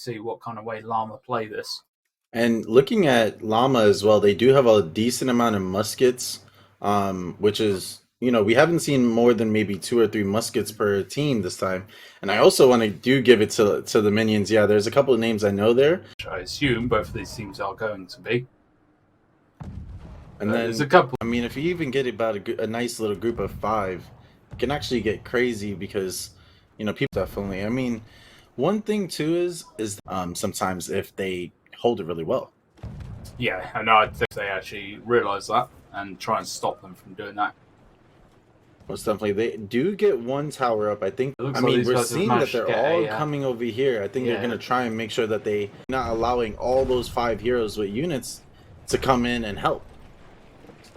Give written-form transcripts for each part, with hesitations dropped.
see what kind of way Llama play this. And looking at Llama as well, they do have a decent amount of muskets, which is, we haven't seen more than maybe 2 or 3 muskets per team this time. And I also want to give it to the minions. Yeah, there's a couple of names I know there. Which I assume both of these teams are going to be. And then there's a couple. I mean, if you even get about a nice little group of 5, it can actually get crazy because, people definitely. I mean, one thing too is sometimes if they hold it really well. Yeah, and I think they actually realize that and try and stop them from doing that. Most definitely, they do get one tower up. I think. I mean, we're seeing that they're all coming over here. I think they're gonna try and make sure that they not allowing all those 5 heroes with units to come in and help.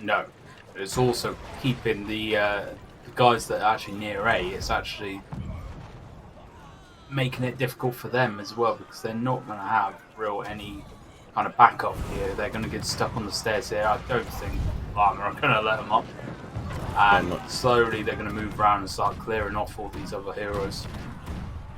No, it's also keeping the guys that are actually near A. It's actually making it difficult for them as well because they're not going to have any kind of backup here. They're going to get stuck on the stairs here. I don't think Llama are going to let them up. And slowly they're going to move around and start clearing off all these other heroes.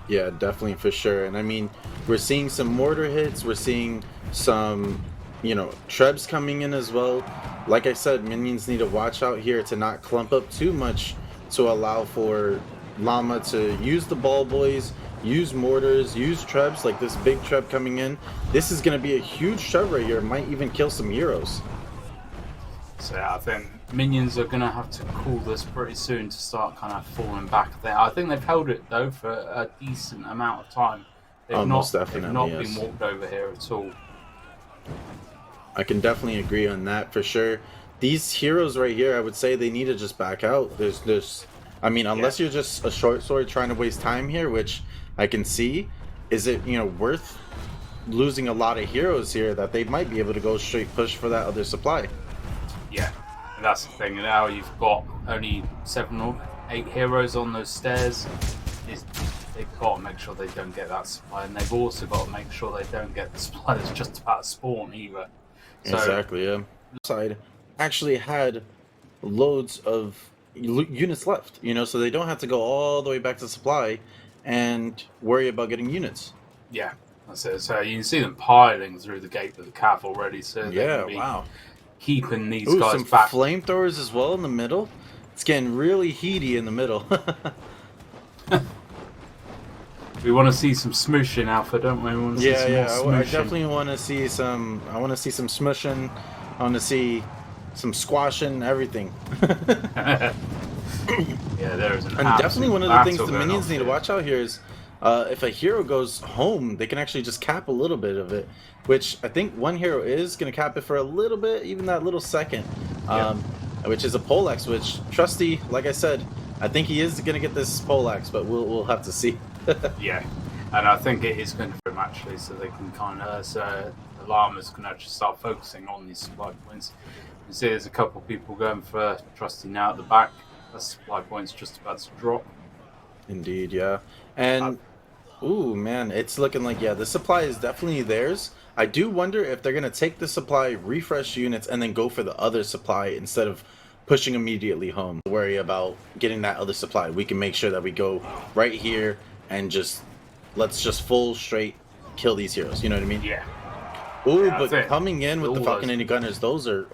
Yeah, definitely, for sure. And I mean, we're seeing some mortar hits. We're seeing some, trebs coming in as well. Like I said, minions need to watch out here to not clump up too much to allow for Llama to use the ball boys, use mortars, use trebs, like this big treb coming in. This is going to be a huge treb right here. It might even kill some heroes. So yeah, I think minions are going to have to call this pretty soon to start kind of falling back there. I think they've held it though for a decent amount of time. They've most definitely, they've not been walked over here at all. I can definitely agree on that for sure. These heroes right here, I would say they need to just back out. I mean, unless you're just a short sword trying to waste time here, which I can see, is it, worth losing a lot of heroes here that they might be able to go straight push for that other supply? Yeah, and that's the thing. Now you've got only 7 or 8 heroes on those stairs. They've got to make sure they don't get that supply, and they've also got to make sure they don't get the supply that's just about to spawn either. So, exactly, yeah. Side actually had loads of units left, so they don't have to go all the way back to supply and worry about getting units. Yeah, that's it. So you can see them piling through the gate of the cav already. So yeah, wow. Keeping these guys some back. Flamethrowers as well in the middle. It's getting really heaty in the middle. We want to see some smooshing, Alpha, don't we? I definitely want to see some. I want to see some smushing. I want to see some squashing, everything. Yeah, there's an. And definitely one of the things the minions need to watch out here is, if a hero goes home, they can actually just cap a little bit of it. Which I think one hero is going to cap it for a little bit, even that little second. Which is a poleaxe. Which Trusty, like I said, I think he is going to get this poleaxe, but we'll have to see. Yeah, and I think it is going to be actually, so they can kind of the Llamas can actually start focusing on these supply points. You see, there's a couple of people going for Trusty now at the back. That supply point's just about to drop. Indeed, yeah, and ooh, man, it's looking like the supply is definitely theirs. I do wonder if they're gonna take the supply, refresh units, and then go for the other supply instead of pushing immediately home. Don't worry about getting that other supply. We can make sure that we go right here and let's just full straight kill these heroes. You know what I mean? Yeah. Ooh, but coming in with the Falconetti Gunners, those are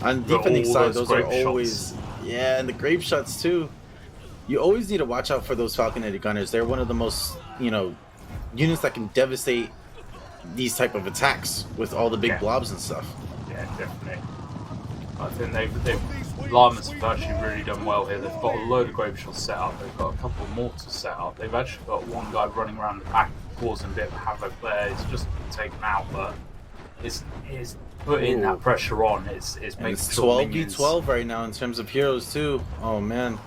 on the defending side. Those are always and the grape shots too. You always need to watch out for those Falconetti Gunners. They're one of the most units that can devastate these type of attacks with all the big blobs and stuff. Yeah, definitely. I think Llamas have actually really done well here. They've got a load of grape shots set up. They've got a couple of mortars set up. They've actually got one guy running around the back causing a bit of havoc there. He's just taken out, but it's putting that pressure on. It's making it's 12v12 right now in terms of heroes too. Oh man,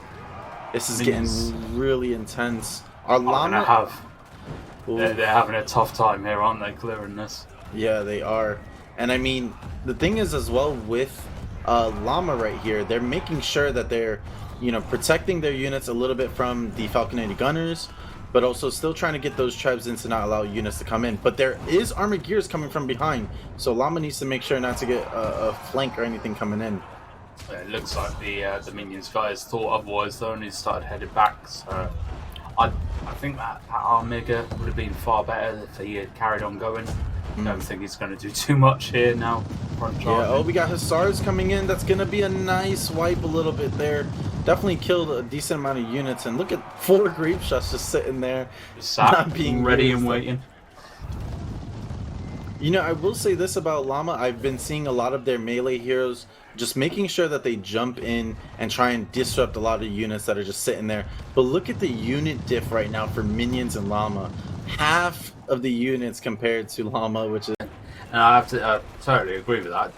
this is getting really intense. Our Llama they're having a tough time here, aren't they, clearing this? Yeah, they are. And I mean, the thing is as well with Llama right here, they're making sure that they're, protecting their units a little bit from the Falconetti Gunners, but also still trying to get those tribes in to not allow units to come in. But there is armored gears coming from behind, so Llama needs to make sure not to get a flank or anything coming in. It looks like the minions guys thought otherwise, though, and he started headed back. So I think that Omega would have been far better if he had carried on going. Don't think he's going to do too much here now. Yeah, oh, we got Hussars coming in. That's going to be a nice wipe a little bit there. Definitely killed a decent amount of units. And look at 4 grape shots just sitting there. Not being ready and waiting. You know, I will say this about Llama. I've been seeing a lot of their melee heroes just making sure that they jump in and try and disrupt a lot of units that are just sitting there. But look at the unit diff right now for minions and Llama. Half of the units compared to Llama, which is... And I have to totally agree with that.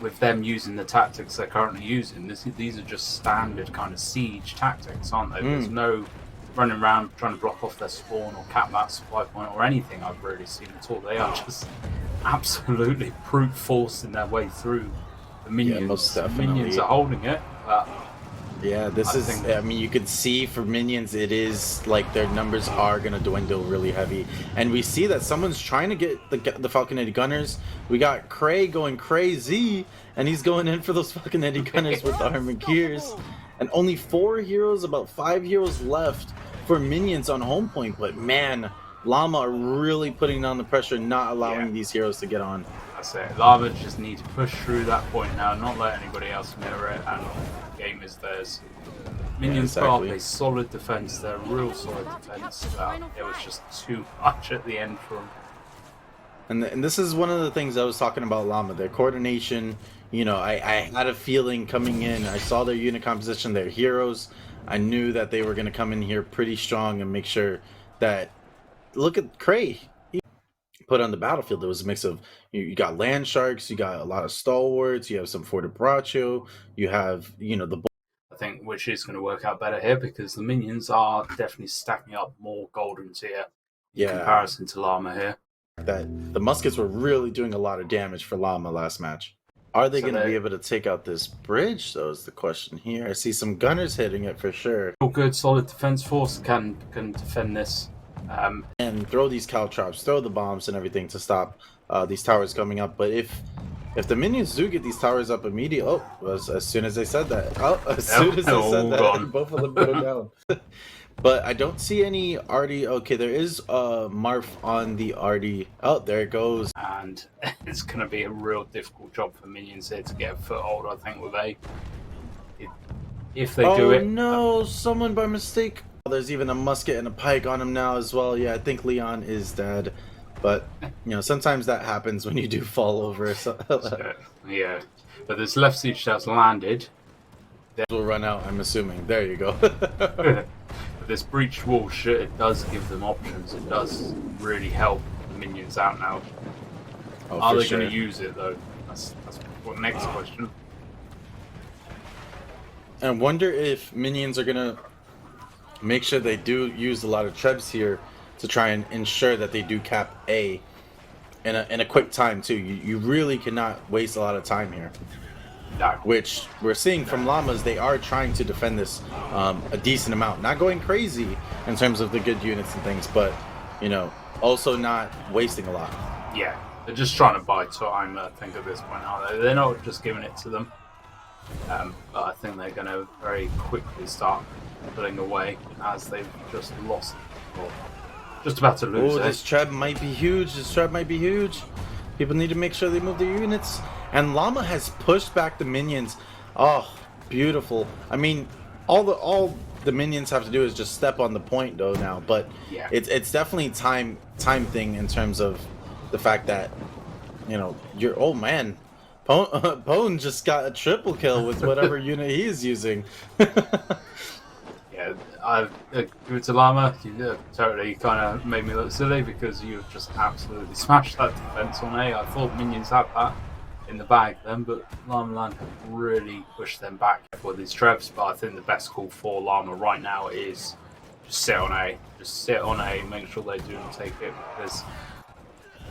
With them using the tactics they're currently using, these are just standard kind of siege tactics, aren't they? There's no running around trying to block off their spawn or cap that supply point or anything I've really seen at all. They are just absolutely brute forcing their way through the minions. Yeah, most definitely. The minions are holding it, but yeah, I mean, you could see for minions, it is like their numbers are going to dwindle really heavy. And we see that someone's trying to get the Falconetti Gunners. We got Cray going crazy, and he's going in for those Falconetti Gunners with the armored gears. And only 4 heroes, about 5 heroes left for minions on home point. But man, Llama are really putting down the pressure, not allowing these heroes to get on. That's it. Llama just need to push through that point now, not let anybody else mirror it, and the game is theirs. Minions put up a solid defense, they're a real solid defense. It was just too much at the end for them. And this is one of the things I was talking about Llama, their coordination. You know, I had a feeling coming in, I saw their unit composition, their heroes. I knew that they were going to come in here pretty strong and make sure that, look at Cray. Put on the battlefield, there was a mix of you got land sharks, you got a lot of stalwarts, you have some Fortebraccio, you have, you know, the... I think which is going to work out better here because the minions are definitely stacking up more golden tier in comparison to Llama here. That the muskets were really doing a lot of damage for Llama last match. Are they going to be able to take out this bridge, though, is the question here. I see some gunners hitting it for sure. All good, solid defense force can defend this. And throw these caltrops, throw the bombs and everything to stop these towers coming up. But if the minions do get these towers up immediately, as soon as they said that, both of them go down. But I don't see any Artie. Okay, there is Marf on the Artie. Oh, there it goes. And it's going to be a real difficult job for minions here to get a foothold, I think, with A. If they do it... Oh no, someone by mistake. There's even a musket and a pike on him now as well. Yeah, I think Leon is dead. But, you know, sometimes that happens when you do fall over. So, yeah, but this left siege has landed. Will run out, I'm assuming. There you go. This breached wall shit, it does give them options. It does really help the minions out now. Are they going to use it, though? That's what next question. And I wonder if minions are going to make sure they do use a lot of trebs here to try and ensure that they do cap A in a quick time too. You really cannot waste a lot of time here. No. Which we're seeing from Llamas, they are trying to defend this a decent amount. Not going crazy in terms of the good units and things, but, you know, also not wasting a lot. Yeah, they're just trying to buy time, I think, at this point, aren't they? They're not just giving it to them. But I think they're going to very quickly start pulling away as they've just lost, or just about to lose. Oh, this trap might be huge. This trap might be huge. People need to make sure they move their units. And Llama has pushed back the minions. Oh, beautiful. I mean, all the minions have to do is just step on the point though now. But yeah, it's definitely time thing in terms of the fact that, you know, you're, oh man, Pone just got a triple kill with whatever unit he is using. Yeah, I give it to Llama. You totally kind of made me look silly because you just absolutely smashed that defense on A. I thought minions had that in the bag then, but LLamaland have really pushed them back for these trebs. But I think the best call for Llama right now is just sit on A. Just sit on A, make sure they do not take it, because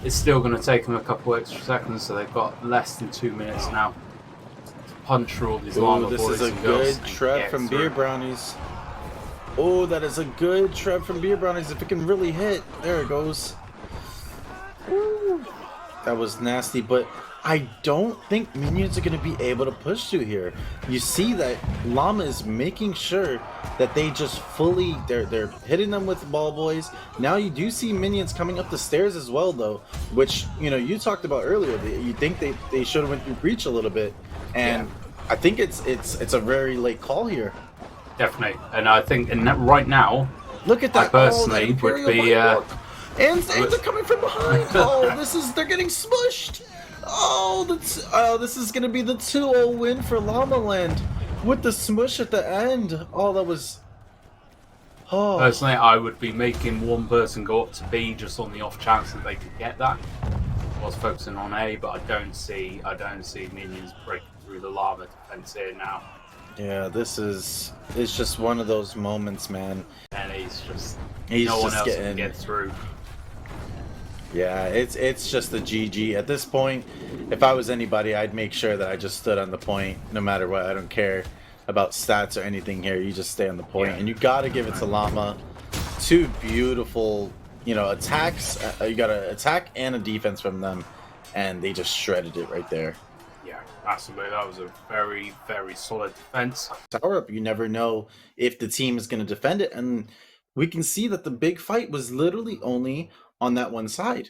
it's still going to take them a couple extra seconds, so they've got less than 2 minutes now to punch through all these Llama boys. This is a good treb from Beer Brownies. Oh, that is a good treb from Beer Brownies. If it can really hit, there it goes. Ooh, that was nasty, but I don't think minions are going to be able to push through here. You see that Llama is making sure that they just fully they're hitting them with ball boys. Now you do see minions coming up the stairs as well though, which you talked about earlier. You think they should have went through breach a little bit, and I think it's a very late call here. Definitely, and I think right now, look at that. I personally would be. And they're coming from behind. Oh, they're getting smushed. Oh, this is gonna be the 2-0 win for LLamaland with the smush at the end. Oh, that was. Oh. Personally, I would be making one person go up to B just on the off chance that they could get that. I was focusing on A, but I don't see minions breaking through the Llama defense here now. Yeah, it's just one of those moments, man. And no one else can get through. Yeah, it's just the GG. At this point, if I was anybody, I'd make sure that I just stood on the point no matter what. I don't care about stats or anything here. You just stay on the point. And you got to give it to Llama. Two beautiful, attacks. You got an attack and a defense from them, and they just shredded it right there. Yeah, absolutely. That was a very, very solid defense. Tower up, you never know if the team is going to defend it, and we can see that the big fight was literally only on that one side.